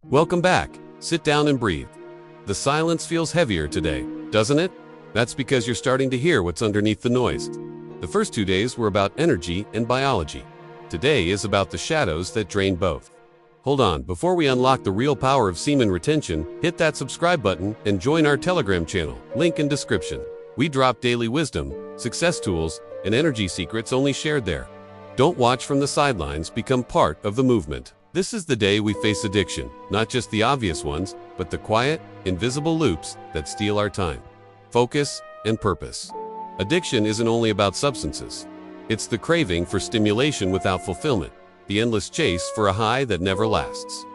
Welcome back. Sit down and breathe. The silence feels heavier today, doesn't it? That's because you're starting to hear what's underneath the noise. The first 2 days were about energy and biology. Today is about the shadows that drain both. Hold on, before we unlock the real power of semen retention, hit that subscribe button and join our Telegram channel, link in description. We drop daily wisdom, success tools, and energy secrets only shared there. Don't watch from the sidelines, become part of the movement. This is the day we face addiction, not just the obvious ones, but the quiet, invisible loops that steal our time, focus, and purpose. Addiction isn't only about substances. It's the craving for stimulation without fulfillment, the endless chase for a high that never lasts.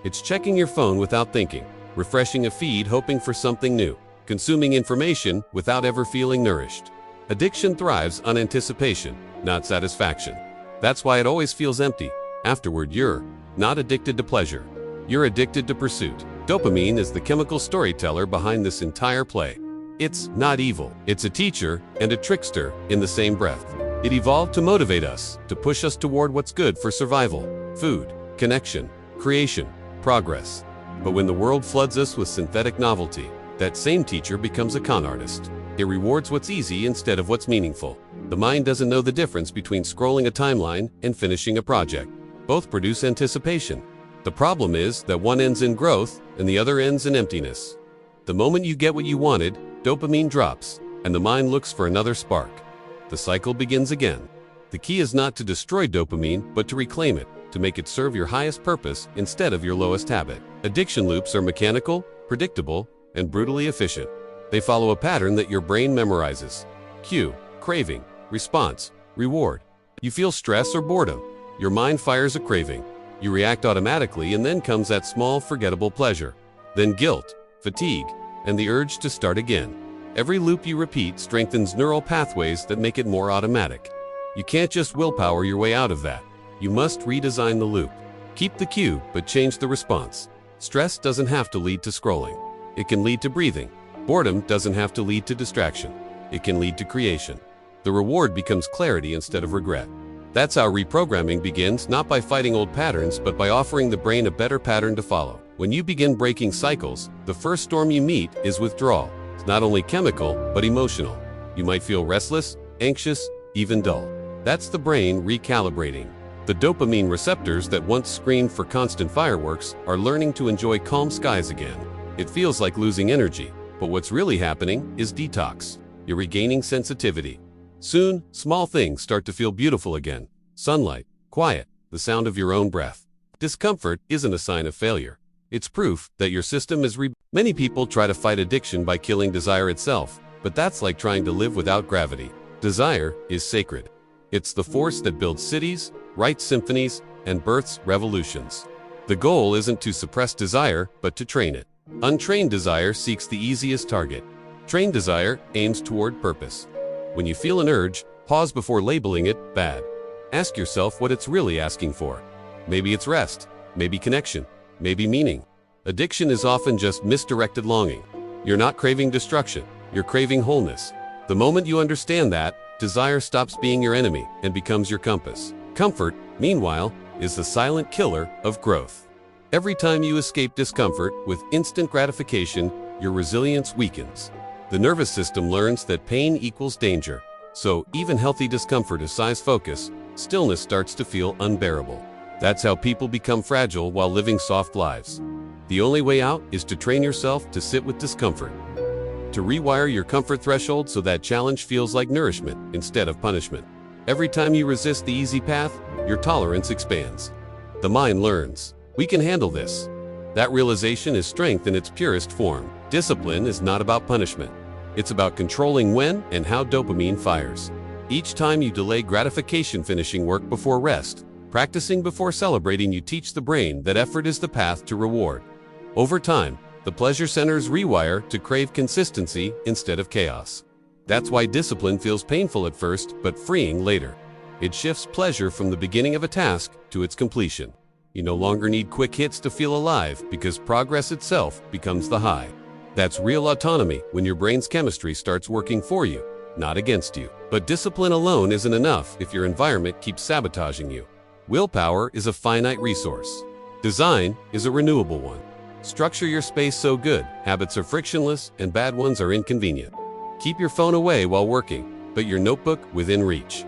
It's checking your phone without thinking, refreshing a feed hoping for something new, consuming information without ever feeling nourished. Addiction thrives on anticipation, not satisfaction. That's why it always feels empty. Afterward, you're not addicted to pleasure. You're addicted to pursuit. Dopamine is the chemical storyteller behind this entire play. It's not evil. It's a teacher and a trickster in the same breath. It evolved to motivate us, to push us toward what's good for survival, food, connection, creation, progress. But when the world floods us with synthetic novelty, that same teacher becomes a con artist. It rewards what's easy instead of what's meaningful. The mind doesn't know the difference between scrolling a timeline and finishing a project. Both produce anticipation. The problem is that one ends in growth and the other ends in emptiness. The moment you get what you wanted, dopamine drops, and the mind looks for another spark. The cycle begins again. The key is not to destroy dopamine, but to reclaim it, to make it serve your highest purpose instead of your lowest habit. Addiction loops are mechanical, predictable, and brutally efficient. They follow a pattern that your brain memorizes. Cue, craving, response, reward. You feel stress or boredom. Your mind fires a craving. You react automatically, and then comes that small, forgettable pleasure. Then guilt, fatigue, and the urge to start again. Every loop you repeat strengthens neural pathways that make it more automatic. You can't just willpower your way out of that. You must redesign the loop. Keep the cue, but change the response. Stress doesn't have to lead to scrolling. It can lead to breathing. Boredom doesn't have to lead to distraction. It can lead to creation. The reward becomes clarity instead of regret. That's how reprogramming begins, not by fighting old patterns, but by offering the brain a better pattern to follow. When you begin breaking cycles, the first storm you meet is withdrawal. It's not only chemical, but emotional. You might feel restless, anxious, even dull. That's the brain recalibrating. The dopamine receptors that once screamed for constant fireworks are learning to enjoy calm skies again. It feels like losing energy, but what's really happening is detox. You're regaining sensitivity. Soon, small things start to feel beautiful again. Sunlight, quiet, the sound of your own breath. Discomfort isn't a sign of failure. It's proof that your system is Many people try to fight addiction by killing desire itself, but that's like trying to live without gravity. Desire is sacred. It's the force that builds cities, writes symphonies, and births revolutions. The goal isn't to suppress desire, but to train it. Untrained desire seeks the easiest target. Trained desire aims toward purpose. When you feel an urge, pause before labeling it bad. Ask yourself what it's really asking for. Maybe it's rest, maybe connection, maybe meaning. Addiction is often just misdirected longing. You're not craving destruction, you're craving wholeness. The moment you understand that, desire stops being your enemy and becomes your compass. Comfort, meanwhile, is the silent killer of growth. Every time you escape discomfort with instant gratification, your resilience weakens. The nervous system learns that pain equals danger, so even healthy discomfort is size focus, stillness starts to feel unbearable. That's how people become fragile while living soft lives. The only way out is to train yourself to sit with discomfort, to rewire your comfort threshold so that challenge feels like nourishment instead of punishment. Every time you resist the easy path, your tolerance expands. The mind learns, we can handle this. That realization is strength in its purest form. Discipline is not about punishment. It's about controlling when and how dopamine fires. Each time you delay gratification, finishing work before rest, practicing before celebrating, you teach the brain that effort is the path to reward. Over time, the pleasure centers rewire to crave consistency instead of chaos. That's why discipline feels painful at first, but freeing later. It shifts pleasure from the beginning of a task to its completion. You no longer need quick hits to feel alive because progress itself becomes the high. That's real autonomy, when your brain's chemistry starts working for you, not against you. But discipline alone isn't enough if your environment keeps sabotaging you. Willpower is a finite resource. Design is a renewable one. Structure your space so good habits are frictionless and bad ones are inconvenient. Keep your phone away while working, but your notebook within reach.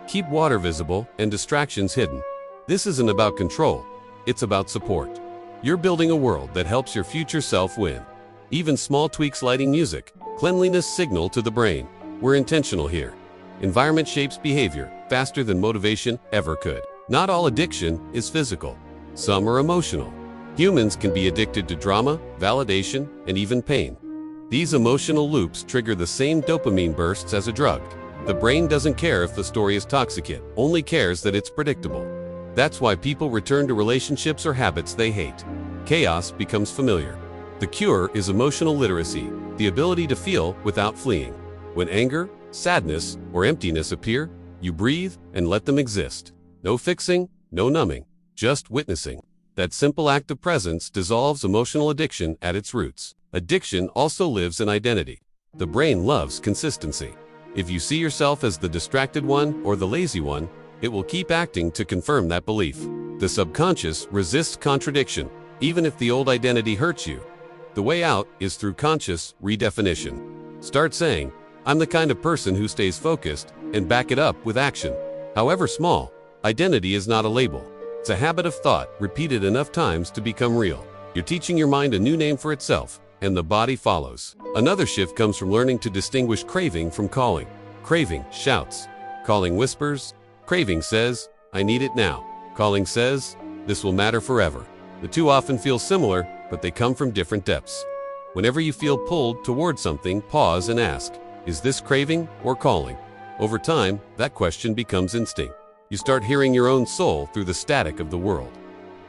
Keep water visible and distractions hidden. This isn't about control, it's about support. You're building a world that helps your future self win. Even small tweaks, lighting, music, cleanliness signal to the brain. We're intentional here. Environment shapes behavior faster than motivation ever could. Not all addiction is physical. Some are emotional. Humans can be addicted to drama, validation, and even pain. These emotional loops trigger the same dopamine bursts as a drug. The brain doesn't care if the story is toxic, it only cares that it's predictable. That's why people return to relationships or habits they hate. Chaos becomes familiar. The cure is emotional literacy, the ability to feel without fleeing. When anger, sadness, or emptiness appear, you breathe and let them exist. No fixing, no numbing, just witnessing. That simple act of presence dissolves emotional addiction at its roots. Addiction also lives in identity. The brain loves consistency. If you see yourself as the distracted one or the lazy one, it will keep acting to confirm that belief. The subconscious resists contradiction, even if the old identity hurts you. The way out is through conscious redefinition. Start saying, "I'm the kind of person who stays focused," and back it up with action. However small, identity is not a label. It's a habit of thought repeated enough times to become real. You're teaching your mind a new name for itself, and the body follows. Another shift comes from learning to distinguish craving from calling. Craving shouts. Calling whispers. Craving says, "I need it now." Calling says, "This will matter forever." The two often feel similar, but they come from different depths. Whenever you feel pulled toward something, pause and ask, "Is this craving or calling?" Over time, that question becomes instinct. You start hearing your own soul through the static of the world.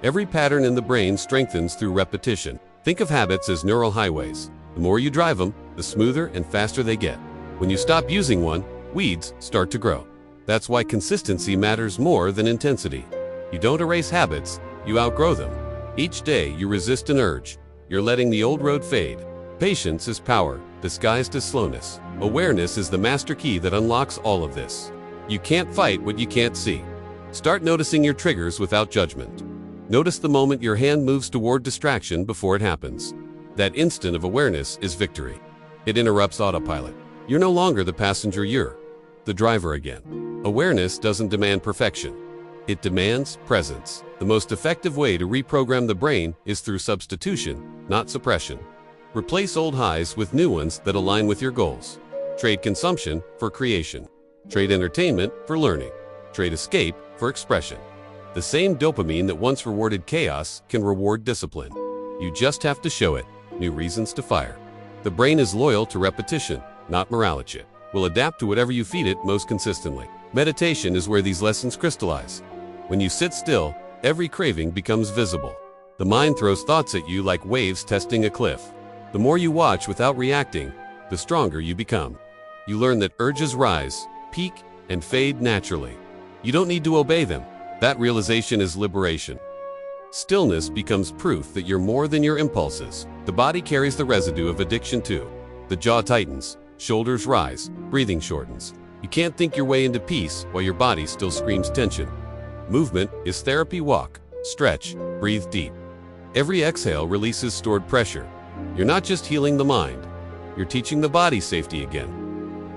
Every pattern in the brain strengthens through repetition. Think of habits as neural highways. The more you drive them, the smoother and faster they get. When you stop using one, weeds start to grow. That's why consistency matters more than intensity. You don't erase habits, you outgrow them. Each day you resist an urge. You're letting the old road fade. Patience is power, disguised as slowness. Awareness is the master key that unlocks all of this. You can't fight what you can't see. Start noticing your triggers without judgment. Notice the moment your hand moves toward distraction before it happens. That instant of awareness is victory. It interrupts autopilot. You're no longer the passenger, you're the driver again. Awareness doesn't demand perfection. It demands presence. The most effective way to reprogram the brain is through substitution, not suppression. Replace old highs with new ones that align with your goals. Trade consumption for creation. Trade entertainment for learning. Trade escape for expression. The same dopamine that once rewarded chaos can reward discipline. You just have to show it new reasons to fire. The brain is loyal to repetition, not morality. It will adapt to whatever you feed it most consistently. Meditation is where these lessons crystallize. When you sit still, every craving becomes visible. The mind throws thoughts at you like waves testing a cliff. The more you watch without reacting, the stronger you become. You learn that urges rise, peak, and fade naturally. You don't need to obey them. That realization is liberation. Stillness becomes proof that you're more than your impulses. The body carries the residue of addiction too. The jaw tightens, shoulders rise, breathing shortens. You can't think your way into peace while your body still screams tension. Movement is therapy. Walk, stretch, breathe deep. Every exhale releases stored pressure. You're not just healing the mind, you're teaching the body safety again.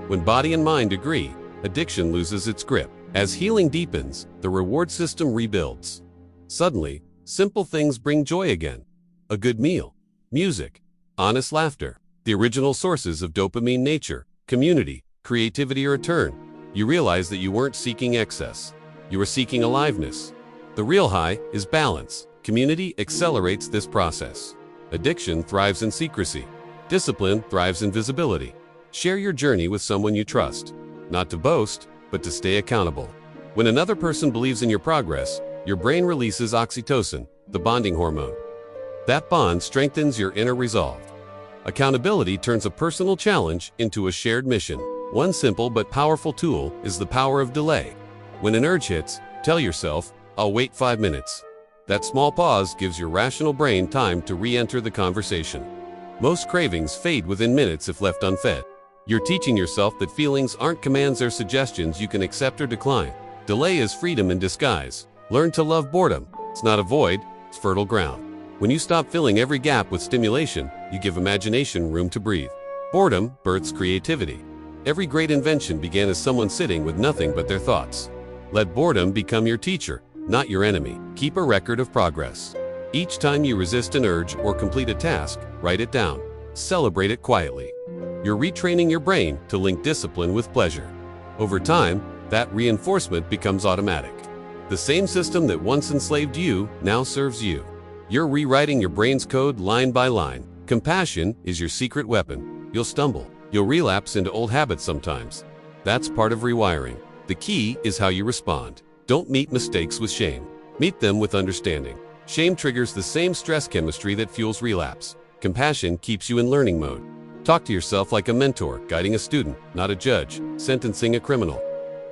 When body and mind agree, addiction loses its grip. As healing deepens, the reward system rebuilds. Suddenly, simple things bring joy again. A good meal, music, honest laughter, the original sources of dopamine, nature, community, creativity return. You realize that you weren't seeking excess. You were seeking aliveness. The real high is balance. Community accelerates this process. Addiction thrives in secrecy. Discipline thrives in visibility. Share your journey with someone you trust, not to boast, but to stay accountable. When another person believes in your progress, your brain releases oxytocin, the bonding hormone. That bond strengthens your inner resolve. Accountability turns a personal challenge into a shared mission. One simple but powerful tool is the power of delay. When an urge hits, tell yourself, "I'll wait 5 minutes." That small pause gives your rational brain time to re-enter the conversation. Most cravings fade within minutes if left unfed. You're teaching yourself that feelings aren't commands, they're suggestions you can accept or decline. Delay is freedom in disguise. Learn to love boredom. It's not a void, it's creates fertile ground. When you stop filling every gap with stimulation, you give imagination room to breathe. Boredom births creativity. Every great invention began as someone sitting with nothing but their thoughts. Let boredom become your teacher, not your enemy. Keep a record of progress. Each time you resist an urge or complete a task, write it down. Celebrate it quietly. You're retraining your brain to link discipline with pleasure. Over time, that reinforcement becomes automatic. The same system that once enslaved you now serves you. You're rewriting your brain's code line by line. Compassion is your secret weapon. You'll stumble. You'll relapse into old habits sometimes. That's part of rewiring. The key is how you respond. Don't meet mistakes with shame. Meet them with understanding. Shame triggers the same stress chemistry that fuels relapse. Compassion keeps you in learning mode. Talk to yourself like a mentor, guiding a student, not a judge, sentencing a criminal.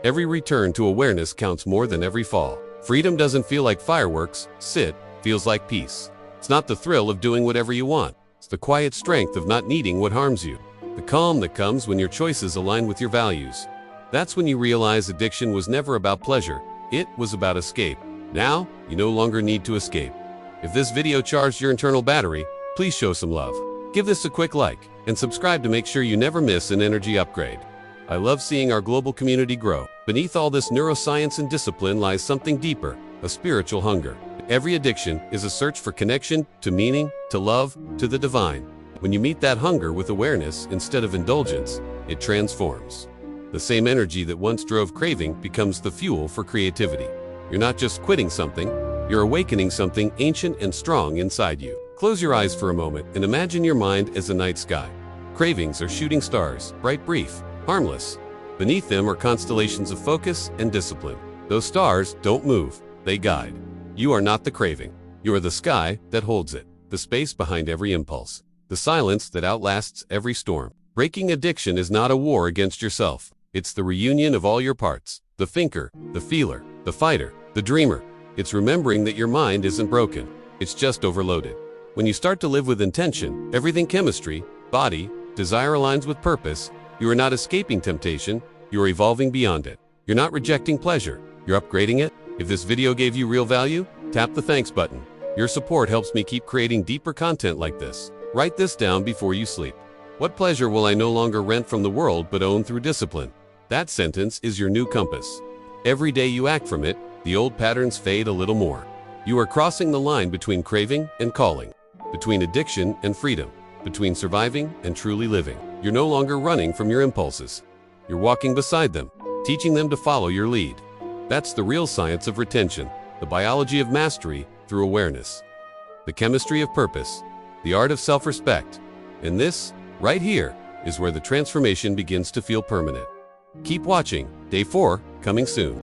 Every return to awareness counts more than every fall. Freedom doesn't feel like fireworks. Sit feels like peace. It's not the thrill of doing whatever you want. It's the quiet strength of not needing what harms you. The calm that comes when your choices align with your values. That's when you realize addiction was never about pleasure. It was about escape. Now, you no longer need to escape. If this video charged your internal battery, please show some love. Give this a quick like and subscribe to make sure you never miss an energy upgrade. I love seeing our global community grow. Beneath all this neuroscience and discipline lies something deeper, a spiritual hunger. Every addiction is a search for connection, to meaning, to love, to the divine. When you meet that hunger with awareness instead of indulgence, it transforms. The same energy that once drove craving becomes the fuel for creativity. You're not just quitting something, you're awakening something ancient and strong inside you. Close your eyes for a moment and imagine your mind as a night sky. Cravings are shooting stars, bright, brief, harmless. Beneath them are constellations of focus and discipline. Those stars don't move, they guide. You are not the craving. You are the sky that holds it, the space behind every impulse, the silence that outlasts every storm. Breaking addiction is not a war against yourself. It's the reunion of all your parts, the thinker, the feeler, the fighter, the dreamer. It's remembering that your mind isn't broken. It's just overloaded. When you start to live with intention, everything chemistry, body, desire aligns with purpose. You are not escaping temptation, you are evolving beyond it. You're not rejecting pleasure, you're upgrading it. If this video gave you real value, tap the thanks button. Your support helps me keep creating deeper content like this. Write this down before you sleep. What pleasure will I no longer rent from the world but own through discipline? That sentence is your new compass. Every day you act from it, the old patterns fade a little more. You are crossing the line between craving and calling, between addiction and freedom, between surviving and truly living. You're no longer running from your impulses. You're walking beside them, teaching them to follow your lead. That's the real science of retention, the biology of mastery through awareness, the chemistry of purpose, the art of self-respect. And this, right here, is where the transformation begins to feel permanent. Keep watching. Day 4, coming soon.